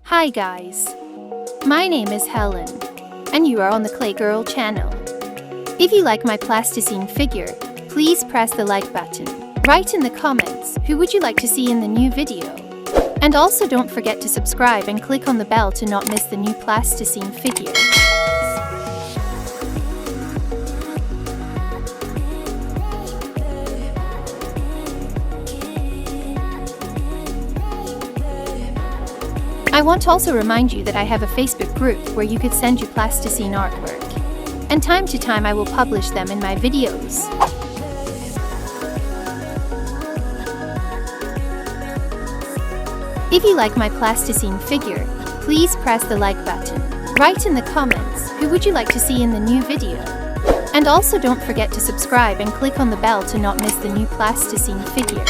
Hi guys, my name is Helen, and you are on the Clay Girl channel. If you like my plasticine figure, please press the like button. Write in the comments who would you like to see in the new video. And also don't forget to subscribe and click on the bell to not miss the new plasticine figure. I want to also remind you that I have a Facebook group where you could send your plasticine artwork. And time to time I will publish them in my videos. If you like my plasticine figure, please press the like button. Write in the comments who would you like to see in the new video. And also don't forget to subscribe and click on the bell to not miss the new plasticine figure.